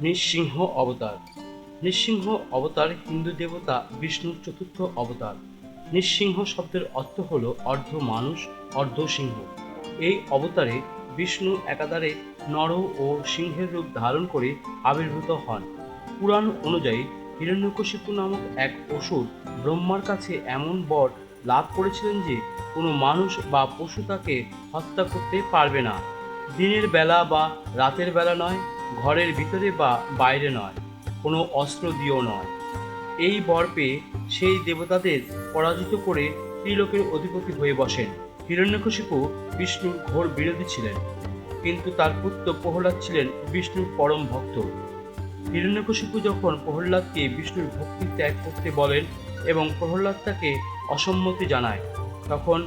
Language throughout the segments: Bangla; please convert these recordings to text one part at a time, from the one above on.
নৃসিংহ অবতার। নৃসিংহ অবতার হিন্দু দেবতা বিষ্ণুর চতুর্থ অবতার। নৃসিংহ শব্দের অর্থ হল অর্ধ মানুষ, অর্ধ সিংহ। এই অবতারে বিষ্ণু একাধারে নর ও সিংহের রূপ ধারণ করে আবির্ভূত হন। পুরাণ অনুযায়ী হিরণ্যকশিপু নামক এক অসুর ব্রহ্মার কাছে এমন বর লাভ করেছিলেন যে কোনো মানুষ বা পশু তাকে হত্যা করতে পারবে না। দিনের বেলা বা রাতের বেলা নয়, ঘরের ভিতরে বা বাইরে নয়, কোনো অস্ত্র দিয়েও নয়। এই বর পেয়ে সেই দেবতাদের পরাজিত করে ত্রিলোকের অধিপতি হয়ে বসেন। হিরণ্যকশিপু বিষ্ণুর ঘোর বিরোধী ছিলেন, কিন্তু তার পুত্র প্রহ্লাদ ছিলেন বিষ্ণুর পরম ভক্ত। হিরণ্যকশিপু যখন প্রহ্লাদকে বিষ্ণুর ভক্তি ত্যাগ করতে বলেন এবং প্রহ্লাদ তাকে অসম্মতি জানায়, তখন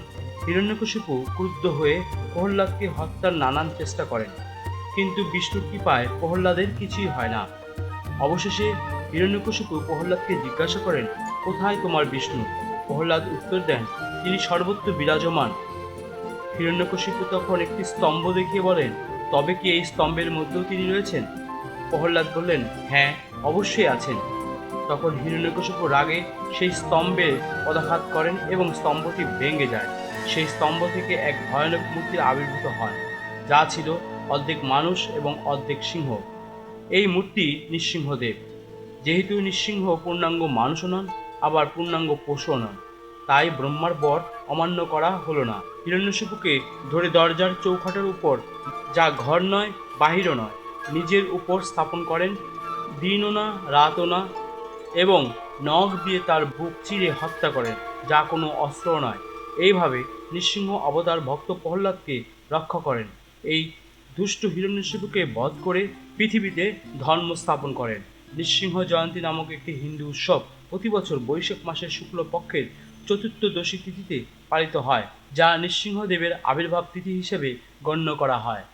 হিরণ্যকশিপু ক্রুদ্ধ হয়ে প্রহ্লাদকে হত্যার নানান চেষ্টা করেন। কিন্তু বিষ্ণুর কৃপায় প্রহ্লাদের কিছুই হয় না। অবশেষে হিরণ্যকশিপু প্রহ্লাদকে জিজ্ঞাসা করেন, কোথায় তোমার বিষ্ণু? প্রহ্লাদ উত্তর দেন, তিনি সর্বত্র বিরাজমান। হিরণ্যকশিপু তখন একটি স্তম্ভ দেখিয়ে বলেন, তবে কি এই স্তম্ভের মধ্যেও তিনি রয়েছেন? প্রহ্লাদ বললেন, হ্যাঁ, অবশ্যই আছেন। তখন হিরণ্যকশিপু রাগে সেই স্তম্ভে পদাঘাত করেন এবং স্তম্ভটি ভেঙে যায়। সেই স্তম্ভ থেকে এক ভয়ানক মূর্তির আবির্ভূত হয়, যা ছিল অর্ধেক মানুষ এবং অর্ধেক সিংহ। এই মূর্তি নৃসিংহদেব। যেহেতু নৃসিংহ পূর্ণাঙ্গ মানুষও নন, আবার পূর্ণাঙ্গ পশুও নন, তাই ব্রহ্মার বর অমান্য করা হলো না। হিরণ্যকশিপুকে ধরে দরজার চৌখাটের উপর, যা ঘর নয় বাহিরও নয়, নিজের উপর স্থাপন করেন। দিনও না রাতও না, এবং নখ দিয়ে তার বুক চিরে হত্যা করেন, যা কোনো অস্ত্র নয়। এইভাবে নৃসিংহ অবতার ভক্ত প্রহ্লাদকে রক্ষা করেন। এই দুষ্ট হিরণ্যকশিপুকে বধ করে পৃথিবীতে ধর্ম স্থাপন করেন। নৃসিংহ জয়ন্তী নামক একটি হিন্দু উৎসব প্রতি বছর বৈশাখ মাসের শুক্লপক্ষের চতুর্দশী তিথিতে পালিত হয়, যা নৃসিংহদেবের আবির্ভাব তিথি হিসেবে গণ্য করা হয়।